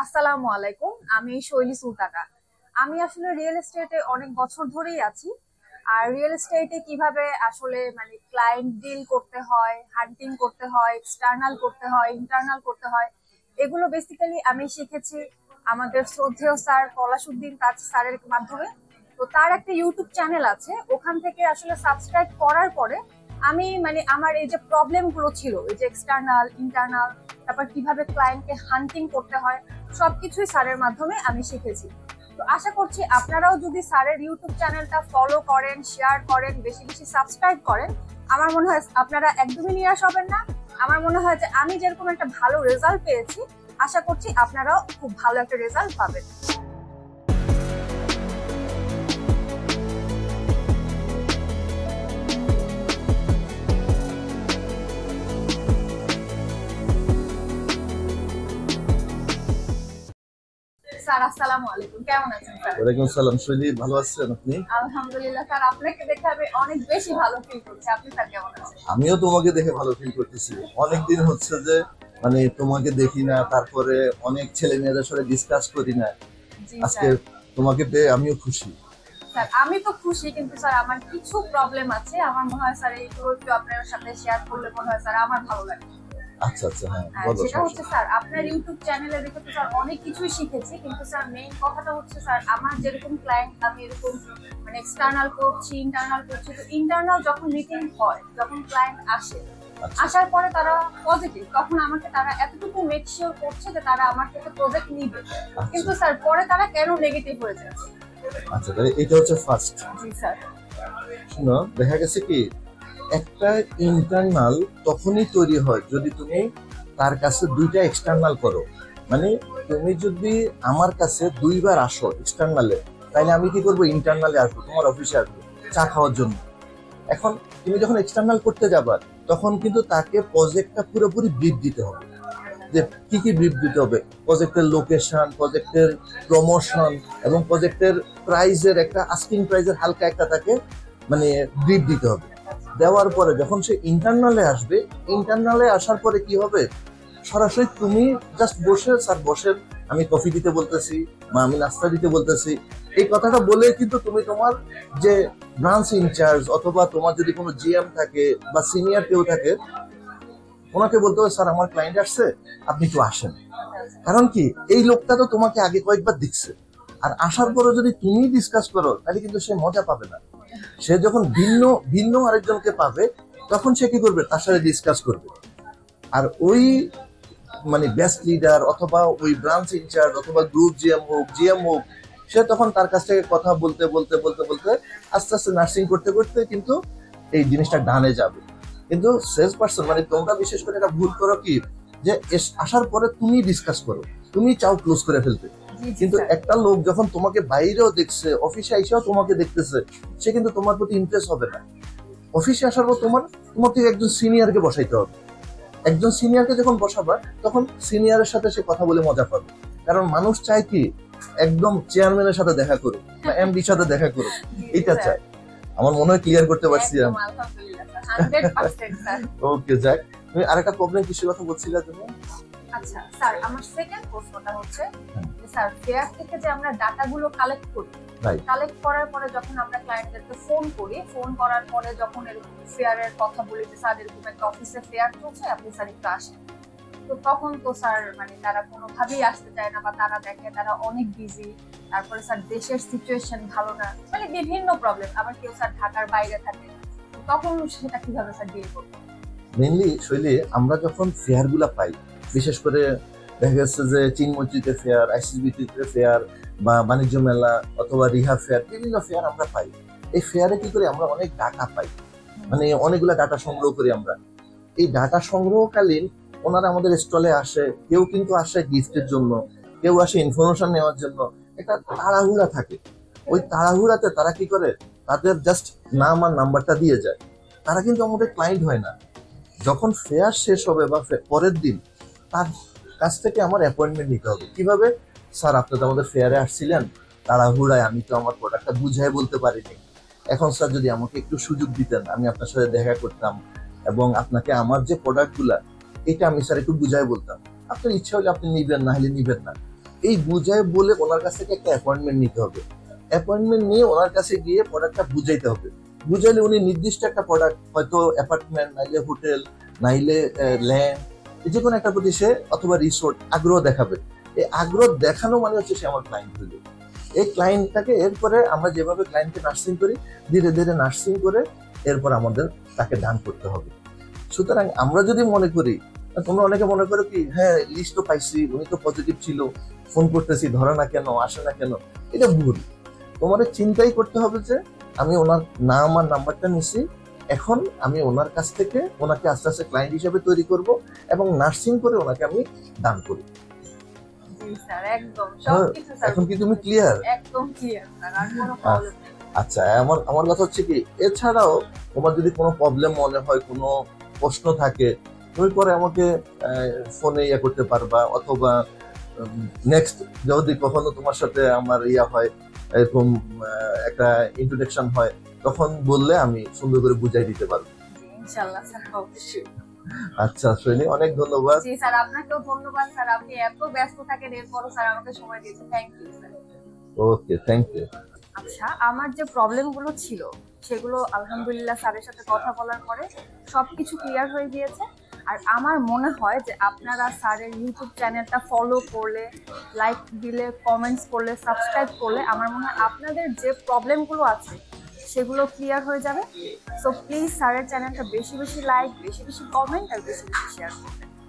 আসসালামু আলাইকুম। আমি শৈলী সুলতানা। আমি আসলে রিয়েল এস্টেটে অনেক বছর ধরেই আছি। আর রিয়েল এস্টেটে কিভাবে আসলে মানে ক্লায়েন্ট ডিল করতে হয়, হান্টিং করতে হয়, এক্সটার্নাল করতে হয়, ইন্টারনাল করতে হয়, এগুলো বেসিক্যালি আমি শিখেছি আমাদের শ্রদ্ধেয় স্যার পলাশুদ্দিন তাজ স্যারের মাধ্যমে। তো তার একটা ইউটিউব চ্যানেল আছে, ওখান থেকে আসলে সাবস্ক্রাইব করার পরে আমি মানে আমার এই যে প্রবলেম গুলো ছিল, এই যে এক্সটার্নাল ইন্টারনাল, তারপর কিভাবে ক্লায়েন্টকে হান্টিং করতে হয়, সবকিছুই স্যারের মাধ্যমে আমি শিখেছি। তো আশা করছি আপনারাও যদি স্যারের ইউটিউব চ্যানেলটা ফলো করেন, শেয়ার করেন, বেশি বেশি সাবস্ক্রাইব করেন, আমার মনে হয় আপনারা একদমই নিরাশ হবেন না। আমার মনে হয় যে আমি যেরকম একটা ভালো রেজাল্ট পেয়েছি, আশা করছি আপনারাও খুব ভালো একটা রেজাল্ট পাবেন। স্যার আসসালামু আলাইকুম, কেমন আছেন স্যার? ওয়ালাইকুম আসসালাম। শৈলী, ভালো আছেন আপনি? আলহামদুলিল্লাহ স্যার, আপনাকে দেখে আমি অনেক বেশি ভালো ফিল করছি। আপনি স্যার কেমন আছেন? আমিও তোমাকে দেখে ভালো ফিল করতেছি। অনেকদিন হচ্ছে যে মানে তোমাকে দেখি না, তারপরে অনেক ছেলে মেয়েদের সাথে ডিসকাস করি না। জি আজকে স্যার। তোমাকে পেয়ে আমিও খুশি। স্যার আমি তো খুশি, কিন্তু স্যার আমার কিছু প্রবলেম আছে। আমার মনে হয় স্যার এইগুলো একটু আপনার সাথে শেয়ার করলে মনে হয় স্যার আমার ভালো লাগে। আচ্ছা আচ্ছা, হ্যাঁ আর বলো। সেটা হচ্ছে স্যার, আপনার ইউটিউব চ্যানেলে দেখে তো স্যার অনেক কিছুই শিখেছি, কিন্তু স্যার মেইন কথাটা হচ্ছে স্যার আমার যেরকম ক্লায়েন্ট, আমি এরকম মানে এক্সটার্নাল করছি, ইন্টারনাল করছি। তো ইন্টারনাল যখন মিটিং হয়, যখন ক্লায়েন্ট আসে, আচ্ছা আসার পরে তারা পজিটিভ, তখন আমাকে তারা এতটুকু মেক শিওর করছে যে তারা আমার থেকে প্রজেক্ট নিবে। কিন্তু স্যার পরে তারা কেন নেগেটিভ হয়ে যাচ্ছে? আচ্ছা, তাহলে এটা হচ্ছে ফার্স্ট। জি স্যার। শুনো, দেখা গেছে কি একটা ইন্টারনাল তখনই তৈরি হয় যদি তুমি তার কাছে দুইটা এক্সটার্নাল করো। মানে তুমি যদি আমার কাছে দুইবার আসো এক্সটার্নালে, তাহলে আমি কি করবো, ইন্টারনালে আসবো, তোমার অফিসে আসবো চা খাওয়ার জন্য। এখন তুমি যখন এক্সটার্নাল করতে যাবা, তখন কিন্তু তাকে প্রজেক্টটা পুরোপুরি ব্রিফ দিতে হবে, যে কি কি ব্রিফ দিতে হবে, প্রজেক্টের লোকেশন, প্রজেক্টের প্রমোশন এবং প্রজেক্টের প্রাইজের একটা আস্কিং প্রাইজের হালকা একটা তাকে মানে ব্রিফ দিতে হবে। দেওয়ার পরে যখন সে ইন্টারনালে আসবে, ইন্টারনালে আসার পরে কি হবে, সরাসরি তুমি জাস্ট বসে, স্যার বসেন, আমি কফি দিতে বলতেছি বা আমি নাস্তা দিতে বলতেছি, এই কথাটা বলে কিন্তু তুমি তোমার যে ব্রাঞ্চ ইনচার্জ অথবা তোমার যদি কোনো জিএম থাকে বা সিনিয়র কেউ থাকে, ওনাকে বলতে হবে, স্যার আমার ক্লায়েন্ট আসছে, আপনি একটু আসেন। কারণ কি, এই লোকটা তো তোমাকে আগে কয়েকবার দেখছে, আর আসার পরে যদি তুমি ডিসকাস করো, তাহলে কিন্তু সে মজা পাবে না। সে যখন ভিন্ন ভিন্ন আরেকজনকে পাবে, তখন সে কি করবে, তার সাথে ডিসকাস করবে। আর ওই মানে বেস্ট লিডার অথবা ওই ব্রাঞ্চ ইনচার্জ অথবা গ্রুপ জিএম হোক, সে তখন তার কাছ থেকে কথা বলতে বলতে বলতে বলতে আস্তে আস্তে নার্সিং করতে করতে কিন্তু এই জিনিসটা ডানে যাবে। কিন্তু সেলস পার্সন মানে তোমরা বিশেষ করে এটা ভুল করো কি, যে আসার পরে তুমি ডিসকাস করো, তুমি চাও ক্লোজ করে ফেলতে। কিন্তু একটা লোক যখন তোমাকে বাইরেও দেখছে, অফিসে এসেও তোমাকে দেখতেছে, সে কিন্তু তোমার প্রতি ইমপ্রেস হবে না। অফিসে আসার পর তোমার থেকে একজন সিনিয়রকে বসাইতে হবে। একজন সিনিয়রকে যখন বসাবা, তখন সিনিয়রের সাথে সে কথা বলে মজা পাবে। কারণ মানুষ চায় কি, একদম চেয়ারম্যানের সাথে দেখা করুক বা এমডির সাথে দেখা করুক, এটা চায়। আমার মনে হয় ক্লিয়ার করতে পারছি আমি। ওকে, যাক, তুমি আরেকটা প্রবলেম কিসের কথা বলছিলে তুমি? আচ্ছা স্যার, আমার সেকেন্ড প্রশ্নটা হচ্ছে যে স্যার, ফেয়ার থেকে যে আমরা ডাটাগুলো কালেক্ট করি, কালেক্ট করার পরে যখন আমরা ক্লায়েন্টদেরকে ফোন করি, ফোন করার পরে যখন এরকম ফেয়ারের কথা বলি যে স্যার এরকম একটা অফিসে ফেয়ার চলছে, আপনি স্যার একটু আসেন, তো তখন তো স্যার মানে তারা কোনোভাবেই আসতে চায় না, বা তারা দেখে তারা অনেক বিজি, তারপরে স্যার দেশের সিচুয়েশন ভালো না, মানে বিভিন্ন প্রবলেম, আবার কেউ স্যার ঢাকার বাইরে থাকে, তখন সেটা কিভাবে স্যার ডিল করবো? মেইনলি শৈলী, আমরা যখন ফেয়ার গুলা পাই, বিশেষ করে দেখা যাচ্ছে যে চীন মসজিদের ফেয়ার, আইসিবিটিতে ফেয়ার বা বাণিজ্য মেলা অথবা রিহা ফেয়ার, বিভিন্ন ফেয়ার আমরা পাই। এই ফেয়ারে কি করি, আমরা অনেক ডাটা পাই, মানে অনেকগুলা ডাটা সংগ্রহ করি আমরা। এই ডাটা সংগ্রহকালীন ওনারা আমাদের স্টলে আসে, কেউ কিন্তু আসে গিফটের জন্য, কেউ আসে ইনফরমেশন নেওয়ার জন্য। একটা তাড়াহুড়া থাকে, ওই তাড়াহুড়াতে তারা কি করে, তাদের জাস্ট নাম আর নাম্বারটা দিয়ে যায়। তারা কিন্তু আমাদের ক্লায়েন্ট হয় না। যখন ফেয়ার শেষ হবে বা পরের দিন, তার কাছ থেকে আমার অ্যাপয়েন্টমেন্ট নিতে হবে। কিভাবে, স্যার আপনি তো আমাদের ফেয়ারে আসছিলেন, তাড়াহুড়ায় আমি তো আমার প্রোডাক্টটা বুঝাই বলতে পারিনি। এখন স্যার যদি আমাকে একটু সুযোগ দিতেন, আমি আপনার সাথে দেখা করতাম এবং আপনাকে আমার যে প্রোডাক্টগুলা, এটা আমি স্যার একটু বুঝাই বলতাম। আপনার ইচ্ছা হলে আপনি নিবেন, না হলে নিবেন না। এই বুঝায় বলে ওনার কাছ থেকে একটা অ্যাপয়েন্টমেন্ট নিতে হবে। অ্যাপয়েন্টমেন্ট নিয়ে ওনার কাছে গিয়ে প্রোডাক্টটা বুঝাইতে হবে। বুঝাইলে উনি নির্দিষ্ট একটা প্রোডাক্ট, হয়তো অ্যাপার্টমেন্ট, নাইলে হোটেল, নাইলে ল্যান্ড, যে কোনো একটা প্রতি সে অথবা রিসোর্ট আগ্রহ দেখাবে। এই আগ্রহ দেখানো মানে হচ্ছে সে আমার ক্লায়েন্ট হইল। এই ক্লায়েন্টটাকে এরপরে আমরা যেভাবে ক্লায়েন্টকে নার্সিং করি, ধীরে ধীরে নার্সিং করে এরপর আমাদের তাকে ডান করতে হবে। সুতরাং আমরা যদি মনে করি, তোমরা অনেকে মনে করো কি, হ্যাঁ লিস্ট তো পাইছি, উনি তো পজিটিভ ছিল, ফোন করতেছি ধরে না কেন, আসে না কেন, এটা ভুল। তোমার চিন্তাই করতে হবে যে আমি ওনার নাম আর নাম্বারটা নিছি, এখন আমি ওনার কাছ থেকে ওনাকে আস্তে আস্তে ক্লায়েন্ট হিসেবে তৈরি করব এবং নার্সিং করে ওনাকে আমি দান করি। জি স্যার, একদম সবকিছু স্যার। এখন কি তুমি ক্লিয়ার? একদম ক্লিয়ার স্যার, আর কোনো প্রবলেম নেই। আচ্ছা, আমার কথা হচ্ছে কি, এছাড়াও তোমার যদি কোনো প্রবলেম মনে হয়, কোনো প্রশ্ন থাকে, তুমি পরে আমাকে ফোনে ইয়ে করতে পারবা, অথবা নেক্সট যদি কখনো তোমার সাথে আমার ইয়া হয়, এরকম একটা ইন্ট্রোডাকশন হয়, তখন বললে আমি সুন্দর করে বুঝাই দিতে পারবো। ইনশাআল্লাহ স্যার, অবশ্যই। আচ্ছা শৈলী, অনেক ধন্যবাদ। জি স্যার, আপনাকেও ধন্যবাদ স্যার, আপনি এত ব্যস্ত থাকেন এরপরও স্যার আমাকে সময় দিয়েছেন, thank you sir. Okay, thank you. আচ্ছা, আমার যে প্রবলেমগুলো ছিল সেগুলো আলহামদুলিল্লাহ স্যারের সাথে কথা বলার পরে সবকিছু ক্লিয়ার হয়ে গিয়েছে। আর আমার মনে হয় যে আপনারা স্যারের ইউটিউব চ্যানেলটা ফলো করলে, লাইক দিলে, কমেন্টস করলে, সাবস্ক্রাইব করলে আমার মনে হয় আপনাদের যে প্রবলেমগুলো আছে সেগুলো ক্লিয়ার হয়ে যাবে। সো প্লিজ স্যারের চ্যানেলটা বেশি বেশি লাইক, বেশি বেশি কমেন্ট আর বেশি বেশি শেয়ার করবেন।